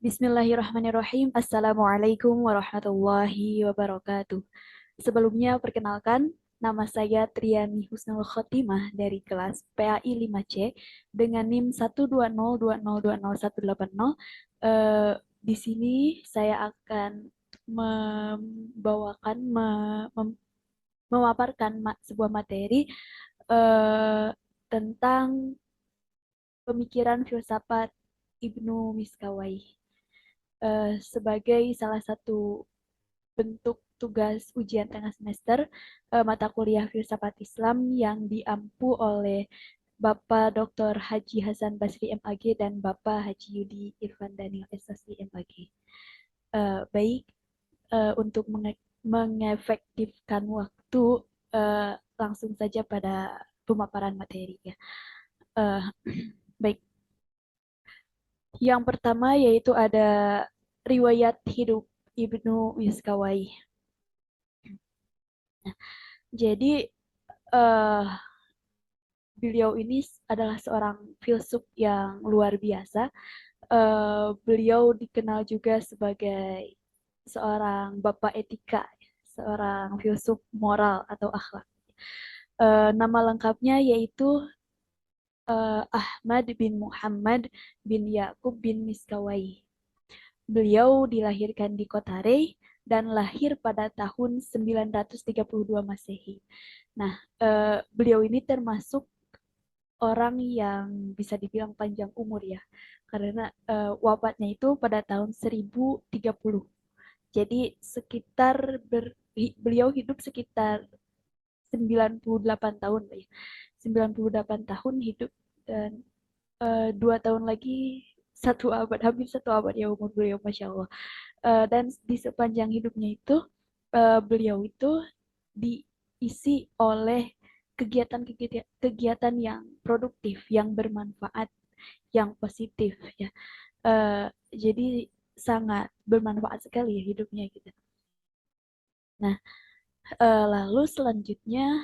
Bismillahirrahmanirrahim. Assalamualaikum warahmatullahi wabarakatuh. Sebelumnya perkenalkan, nama saya Triani Husnul Khotimah dari kelas PAI 5C dengan NIM 12020202180. Di sini saya akan membawakan, memaparkan sebuah materi eh, tentang pemikiran filsafat Ibnu Miskawai sebagai salah satu bentuk tugas ujian tengah semester mata kuliah Filsafat Islam yang diampu oleh Bapak Dr. Haji Hasan Basri MAG dan Bapak Haji Yudi Irfan Daniel SSI MAG. Baik, untuk mengefektifkan waktu, langsung saja pada pemaparan materi ya. Uh, Baik, yang pertama yaitu ada riwayat hidup Ibnu Miskawai. Nah, jadi uh, beliau ini adalah seorang filsuf yang luar biasa. Beliau dikenal juga sebagai seorang bapak etika, seorang filsuf moral atau akhlak. Nama lengkapnya yaitu Ahmad bin Muhammad bin Yakub bin Miskawai. Beliau dilahirkan di kota Rey dan lahir pada tahun 932 Masehi. Nah, beliau ini termasuk orang yang bisa dibilang panjang umur ya, karena wafatnya itu pada tahun 1030. Jadi sekitar beliau hidup sekitar 98 tahun ya. 98 tahun hidup dan 2 tahun lagi satu abad, hampir satu abad ya umur beliau, Masya Allah. Dan di sepanjang hidupnya itu beliau itu diisi oleh kegiatan yang produktif, yang bermanfaat, yang positif ya. Jadi sangat bermanfaat sekali ya hidupnya gitu. Nah, lalu selanjutnya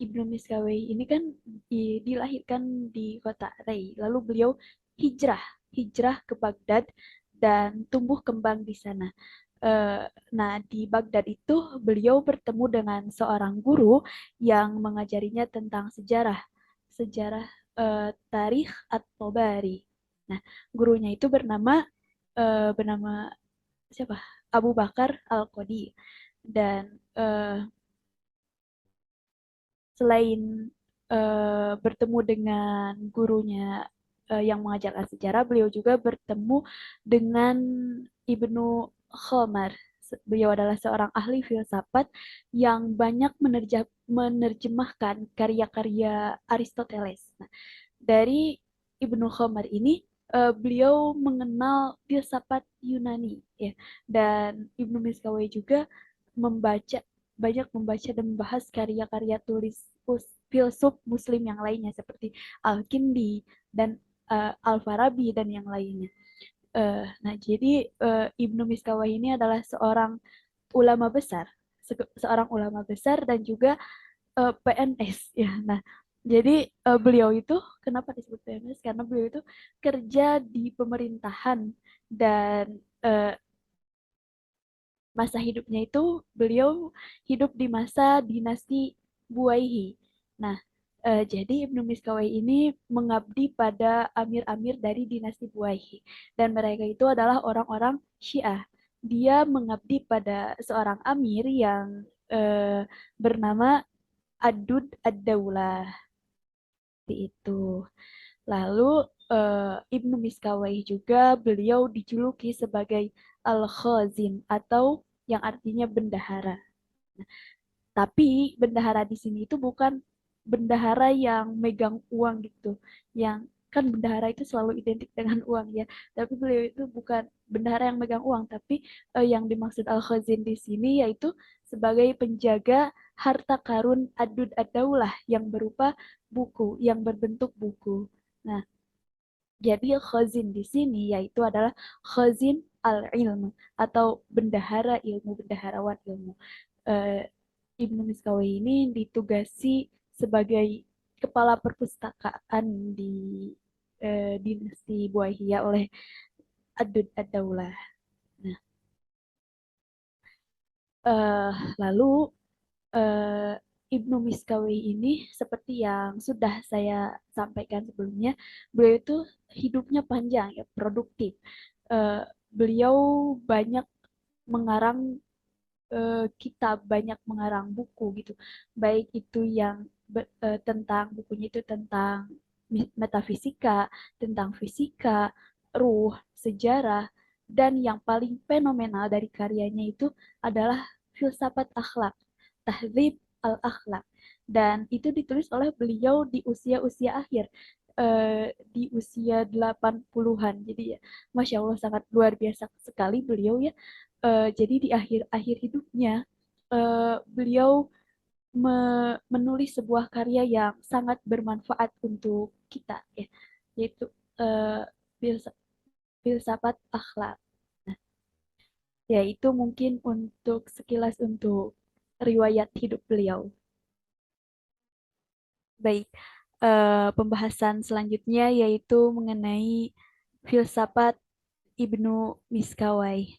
Ibnu Miskawai ini kan dilahirkan di kota Rey. Lalu beliau hijrah, hijrah ke Baghdad dan tumbuh kembang di sana. Eh, nah, di Baghdad itu beliau bertemu dengan seorang guru yang mengajarinya tentang sejarah, sejarah Tarikh At-Tabari. Nah, gurunya itu bernama siapa? Abu Bakar Al-Qadi. Dan selain bertemu dengan gurunya yang mengajarkan sejarah, beliau juga bertemu dengan Ibnu Khomar. Beliau adalah seorang ahli filsafat yang banyak menerjemahkan karya-karya Aristoteles. Nah, dari Ibnu Khomar ini beliau mengenal filsafat Yunani ya, dan Ibnu Miskawai juga membaca banyak membaca dan membahas karya-karya tulis filsuf Muslim yang lainnya seperti Al-Kindi dan Al-Farabi dan yang lainnya. Nah, jadi Ibnu Miskawah ini adalah seorang ulama besar, seorang ulama besar dan juga PNS ya. Nah, jadi beliau itu kenapa disebut PNS? Karena beliau itu kerja di pemerintahan dan uh, masa hidupnya itu beliau hidup di masa dinasti Buaihi. Nah, jadi Ibnu Miskawai ini mengabdi pada amir-amir dari dinasti Buaihi dan mereka itu adalah orang-orang Syiah. Dia mengabdi pada seorang amir yang bernama Adud Ad-Daulah itu. Lalu Ibnu Miskawai juga beliau dijuluki sebagai Al-Khazin atau yang artinya bendahara. Tapi bendahara di sini itu bukan bendahara yang megang uang gitu, yang kan bendahara itu selalu identik dengan uang ya. Tapi beliau itu bukan bendahara yang megang uang, tapi yang dimaksud Al-Khazin di sini yaitu sebagai penjaga harta karun Adud Ad-Daulah yang berupa buku, yang berbentuk buku. Nah, jadi khazin di sini yaitu adalah khazin al-ilm atau bendahara ilmu, bendaharawan ilmu. Eh, Ibnu Miskawi ini ditugasi sebagai kepala perpustakaan di dinasti Buahiyah oleh ad-daulah. Nah, eh, lalu eh, Ibnu Miskawi ini seperti yang sudah saya sampaikan sebelumnya, beliau itu hidupnya panjang ya, produktif. Eh, Beliau banyak mengarang kitab, banyak mengarang buku gitu. Baik itu yang tentang bukunya itu tentang metafisika, tentang fisika, ruh, sejarah, dan yang paling fenomenal dari karyanya itu adalah filsafat akhlak, Tahdzib al-Akhlak. Dan itu ditulis oleh beliau di usia-usia akhir, di usia 80-an. Jadi ya, Masya Allah sangat luar biasa sekali beliau ya. Jadi di akhir-akhir hidupnya, beliau menulis sebuah karya yang sangat bermanfaat untuk kita ya, yaitu uh, filsafat akhlak. Nah, ya itu mungkin untuk sekilas untuk riwayat hidup beliau. Baik, pembahasan selanjutnya yaitu mengenai filsafat Ibnu Miskawai.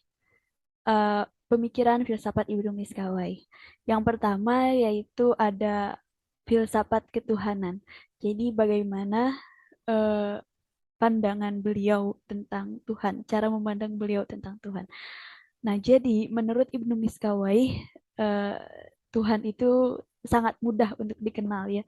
Pemikiran filsafat Ibnu Miskawai. Yang pertama yaitu ada filsafat ketuhanan. Jadi bagaimana eh, pandangan beliau tentang Tuhan, cara memandang beliau tentang Tuhan. Nah, jadi menurut Ibnu Miskawai, eh, Tuhan itu sangat mudah untuk dikenal ya.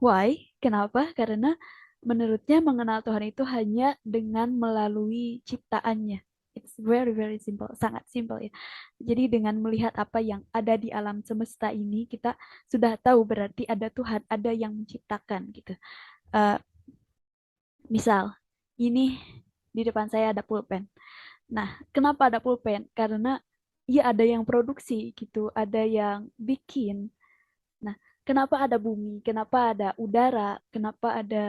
Why? Kenapa? Karena menurutnya mengenal Tuhan itu hanya dengan melalui ciptaannya. It's very very simple, sangat simple ya. Jadi dengan melihat apa yang ada di alam semesta ini, kita sudah tahu berarti ada Tuhan, ada yang menciptakan gitu. Eh, Misal, ini di depan saya ada pulpen. Nah, kenapa ada pulpen? Karena ya ada yang produksi gitu, ada yang bikin. Nah, kenapa ada bumi? Kenapa ada udara? Kenapa ada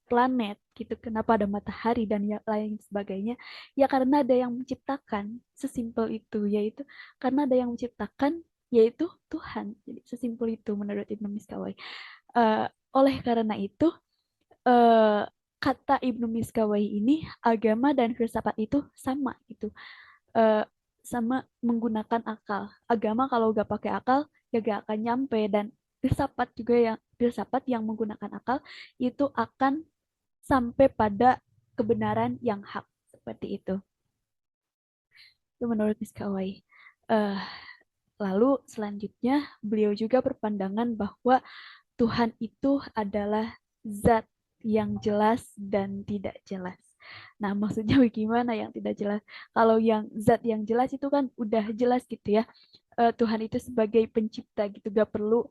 planet gitu? Kenapa ada matahari dan yang lain sebagainya? Ya karena ada yang menciptakan. Sesimpel itu, yaitu karena ada yang menciptakan, yaitu Tuhan. Jadi sesimpel itu menurut Ibnu Miskawai. Eh, oleh karena itu, eh, kata Ibnu Miskawai ini agama dan filsafat itu sama gitu. Eh, Sama menggunakan akal. Agama kalau gak pakai akal ya gak akan nyampe, dan filsafat juga yang filsafat yang menggunakan akal itu akan sampai pada kebenaran yang hak seperti itu. Itu menurut Miskawai. Eh, Lalu selanjutnya beliau juga berpandangan bahwa Tuhan itu adalah zat yang jelas dan tidak jelas. Nah, maksudnya bagaimana yang tidak jelas? Kalau yang zat yang jelas itu kan udah jelas gitu ya. Tuhan itu sebagai pencipta gitu, gak perlu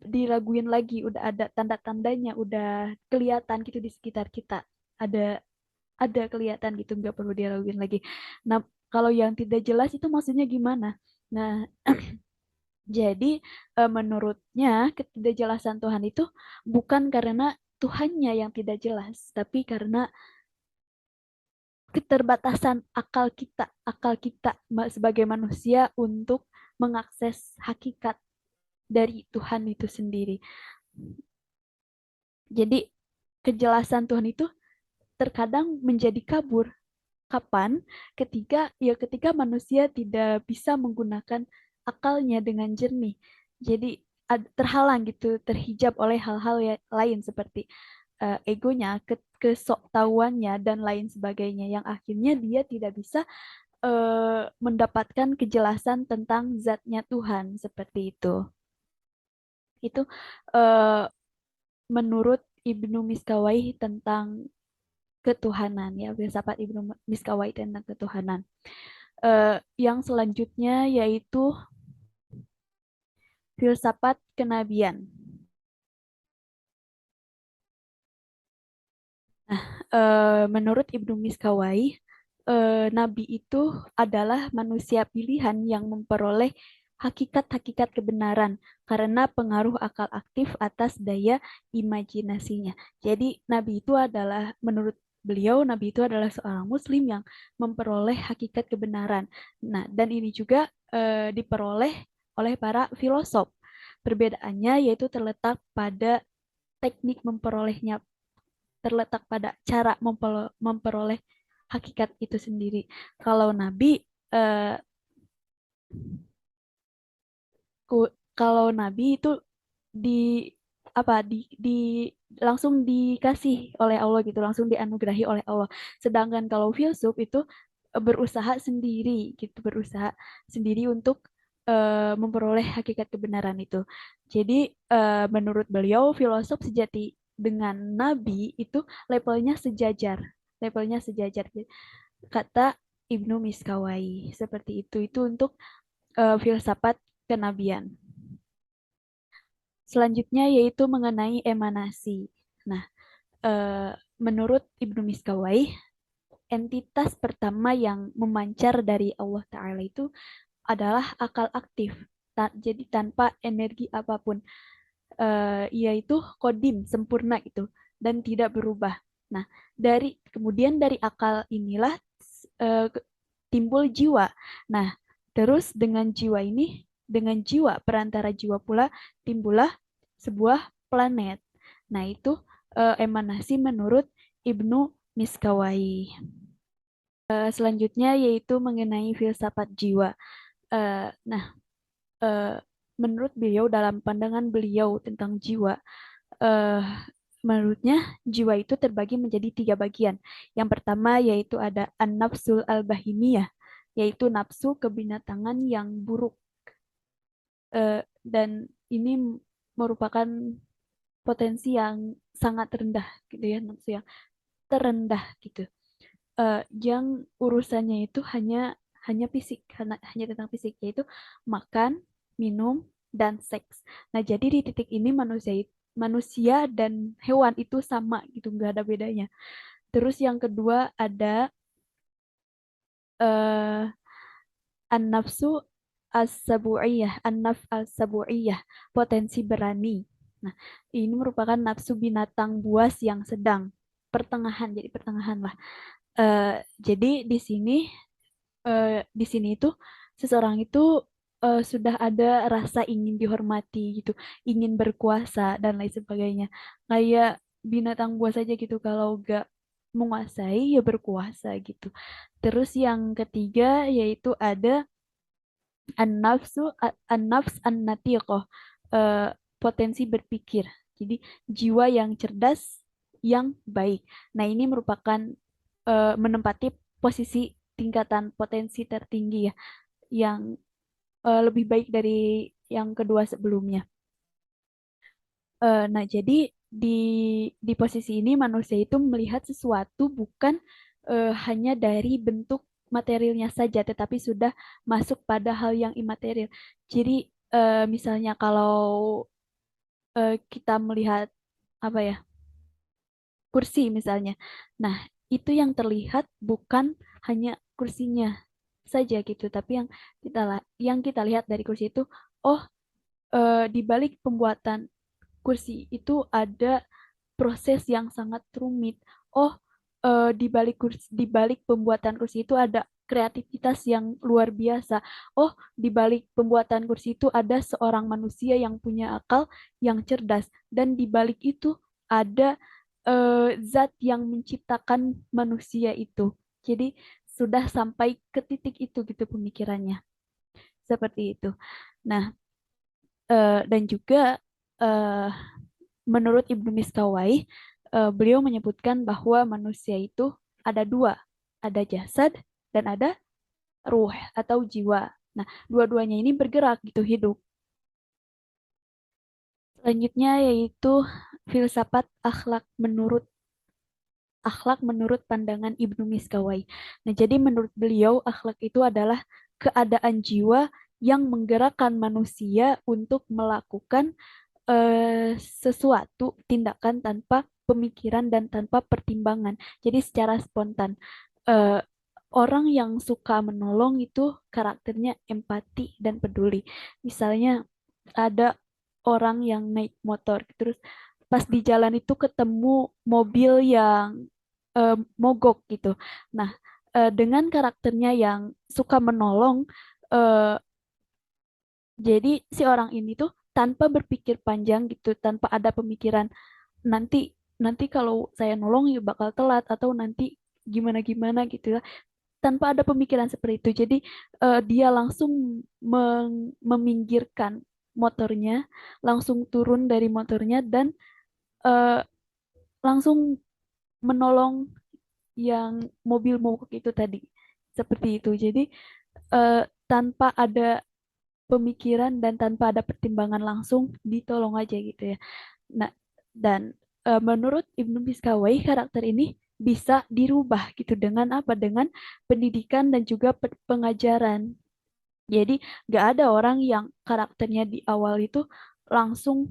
diraguin lagi, udah ada tanda-tandanya, udah kelihatan gitu di sekitar kita. Ada ada kelihatan gitu, nggak perlu diraguin lagi. Nah, kalau yang tidak jelas itu maksudnya gimana? Nah, jadi menurutnya ketidakjelasan Tuhan itu bukan karena Tuhannya yang tidak jelas, tapi karena keterbatasan akal kita sebagai manusia untuk mengakses hakikat dari Tuhan itu sendiri. Jadi kejelasan Tuhan itu terkadang menjadi kabur. Kapan? Ketika manusia tidak bisa menggunakan akalnya dengan jernih. Jadi terhalang gitu, terhijab oleh hal-hal lain seperti egonya, kesoktahuannya dan lain sebagainya, yang akhirnya dia tidak bisa mendapatkan kejelasan tentang zatnya Tuhan seperti itu. Itu eh, menurut Ibnu Miskawai tentang ketuhanan ya, filsafat Ibnu Miskawai tentang ketuhanan. Yang selanjutnya yaitu filsafat kenabian. Menurut Ibnu Miskawai, nabi itu adalah manusia pilihan yang memperoleh hakikat-hakikat kebenaran karena pengaruh akal aktif atas daya imajinasinya. Jadi, nabi itu adalah, menurut beliau, nabi itu adalah seorang muslim yang memperoleh hakikat kebenaran. Nah, dan ini juga diperoleh oleh para filosof. Perbedaannya yaitu terletak pada teknik memperolehnya, terletak pada cara memperoleh hakikat itu sendiri. Kalau nabi eh, kalau nabi itu di apa langsung dikasih oleh Allah gitu, langsung dianugerahi oleh Allah. Sedangkan kalau filsuf itu berusaha sendiri gitu, berusaha sendiri untuk memperoleh hakikat kebenaran itu. Jadi menurut beliau filosof sejati dengan nabi itu levelnya sejajar, levelnya sejajar. Kata Ibnu Miskawai seperti itu. Itu untuk filsafat kenabian. Selanjutnya yaitu mengenai emanasi. Nah, eh, menurut Ibnu Miskawai, entitas pertama yang memancar dari Allah Ta'ala itu adalah akal aktif. Jadi tanpa energi apapun. Yaitu kodim, sempurna itu. Dan tidak berubah. Nah, kemudian dari akal inilah eh, timbul jiwa. Nah, terus dengan jiwa perantara jiwa pula timbullah sebuah planet. Nah, itu emanasi menurut Ibnu Miskawai. Selanjutnya yaitu mengenai filsafat jiwa. Nah, eh, menurut beliau dalam pandangan beliau tentang jiwa, eh, menurutnya jiwa itu terbagi menjadi tiga bagian. Yang pertama yaitu ada an-nafsul al-bahimiyah, yaitu nafsu kebinatangan yang buruk. Dan ini merupakan potensi yang sangat rendah gitu ya, nafsu yang terendah gitu. Yang urusannya itu hanya hanya fisik, hanya tentang fisik, yaitu makan, minum, dan seks. Nah, jadi di titik ini manusia dan hewan itu sama gitu, nggak ada bedanya. Terus yang kedua ada eh, an-nafsu as-sabu'iyah, an-naf as-sabu'iyah, potensi berani. Nah, ini merupakan nafsu binatang buas yang sedang, pertengahan, jadi pertengahan lah. Jadi di sini itu seseorang itu sudah ada rasa ingin dihormati gitu, ingin berkuasa dan lain sebagainya. Kayak binatang buas saja gitu, kalau gak menguasai ya berkuasa gitu. Terus yang ketiga yaitu ada an-nafsu an-nafs an-natiqah, eh, potensi berpikir. Jadi jiwa yang cerdas yang baik. Nah, ini merupakan menempati posisi tingkatan potensi tertinggi ya, yang lebih baik dari yang kedua sebelumnya. Nah, jadi di posisi ini manusia itu melihat sesuatu bukan hanya dari bentuk materialnya saja, tetapi sudah masuk pada hal yang imaterial. Jadi misalnya kalau kita melihat apa ya, kursi misalnya. Nah, itu yang terlihat bukan hanya kursinya saja gitu, tapi yang kita lihat dari kursi itu, oh, di balik pembuatan kursi itu ada proses yang sangat rumit. Oh, di balik pembuatan kursi itu ada kreativitas yang luar biasa. Oh, di balik pembuatan kursi itu ada seorang manusia yang punya akal yang cerdas, dan di balik itu ada zat yang menciptakan manusia itu. Jadi sudah sampai ke titik itu gitu pemikirannya. Seperti itu. Nah, dan juga eh, menurut Ibnu Miskawai, beliau menyebutkan bahwa manusia itu ada dua, ada jasad dan ada ruh atau jiwa. Nah, dua-duanya ini bergerak gitu, hidup. Selanjutnya yaitu filsafat akhlak menurut pandangan Ibnu Miskawai. Nah, jadi menurut beliau akhlak itu adalah keadaan jiwa yang menggerakkan manusia untuk melakukan sesuatu tindakan tanpa pemikiran dan tanpa pertimbangan. Jadi secara spontan. Eh, Orang yang suka menolong itu karakternya empati dan peduli. Misalnya ada orang yang naik motor, terus pas di jalan itu ketemu mobil yang eh, mogok gitu. Nah, dengan karakternya yang suka menolong, eh, jadi si orang ini tuh tanpa berpikir panjang gitu, tanpa ada pemikiran nanti nanti kalau saya nolong ya bakal telat, atau nanti gimana-gimana gitu ya, tanpa ada pemikiran seperti itu. Jadi dia langsung meminggirkan motornya, langsung turun dari motornya dan eh, langsung menolong yang mobil mogok itu tadi. Seperti itu. Jadi eh, tanpa ada pemikiran dan tanpa ada pertimbangan langsung ditolong aja gitu ya. Nah, dan menurut Ibnu Miskawai karakter ini bisa dirubah gitu dengan apa? Dengan pendidikan dan juga pengajaran. Jadi nggak ada orang yang karakternya di awal itu langsung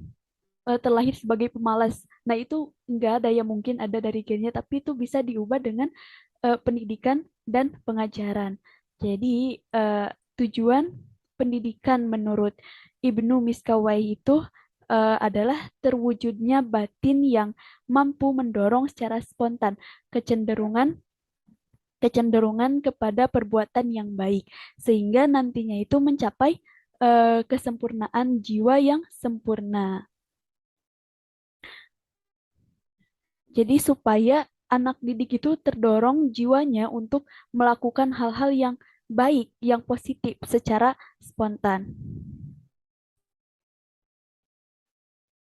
terlahir sebagai pemalas. Nah, itu nggak ada, ya mungkin ada dari gennya, tapi itu bisa diubah dengan pendidikan dan pengajaran. Jadi eh, tujuan pendidikan menurut Ibnu Miskawai itu adalah terwujudnya batin yang mampu mendorong secara spontan kecenderungan kecenderungan kepada perbuatan yang baik sehingga nantinya itu mencapai kesempurnaan jiwa yang sempurna. Jadi supaya anak didik itu terdorong jiwanya untuk melakukan hal-hal yang baik, yang positif secara spontan.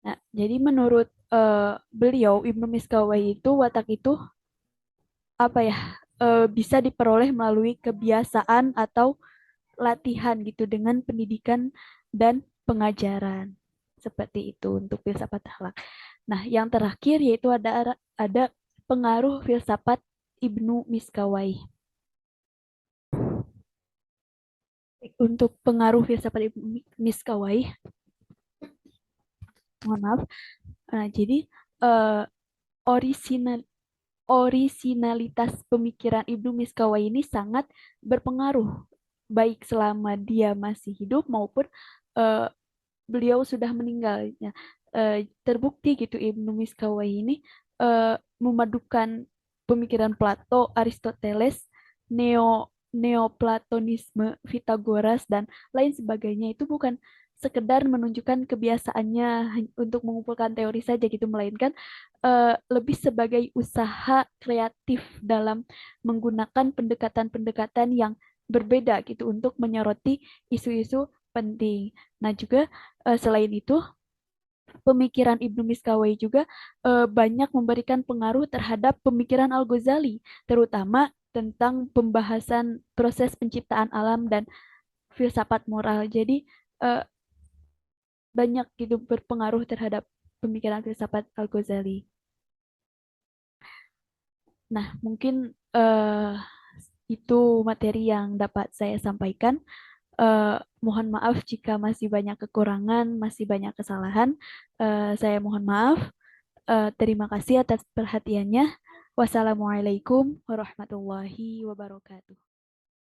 Nah, jadi menurut beliau Ibnu Miskawai itu watak itu apa ya, bisa diperoleh melalui kebiasaan atau latihan gitu dengan pendidikan dan pengajaran. Seperti itu untuk filsafat akhlak. Nah, yang terakhir yaitu ada pengaruh filsafat Ibnu Miskawai. Untuk pengaruh filsafat Ibnu Miskawai, mohon maaf. Nah, jadi eh, orisinal orisinalitas pemikiran Ibnu Miskawai ini sangat berpengaruh baik selama dia masih hidup maupun eh, beliau sudah meninggal. Ya, terbukti gitu Ibnu Miskawai ini memadukan pemikiran Plato, Aristoteles, Neoplatonisme, Pitagoras dan lain sebagainya itu bukan sekedar menunjukkan kebiasaannya untuk mengumpulkan teori saja gitu, melainkan lebih sebagai usaha kreatif dalam menggunakan pendekatan-pendekatan yang berbeda gitu untuk menyoroti isu-isu penting. Nah, juga selain itu, pemikiran Ibnu Miskawai juga banyak memberikan pengaruh terhadap pemikiran Al-Ghazali, terutama tentang pembahasan proses penciptaan alam dan filsafat moral. Jadi eh, banyak gitu berpengaruh terhadap pemikiran filsafat Al-Ghazali. Nah, mungkin eh, itu materi yang dapat saya sampaikan. Mohon maaf jika masih banyak kekurangan, masih banyak kesalahan. Saya mohon maaf. Terima kasih atas perhatiannya. Wassalamualaikum warahmatullahi wabarakatuh.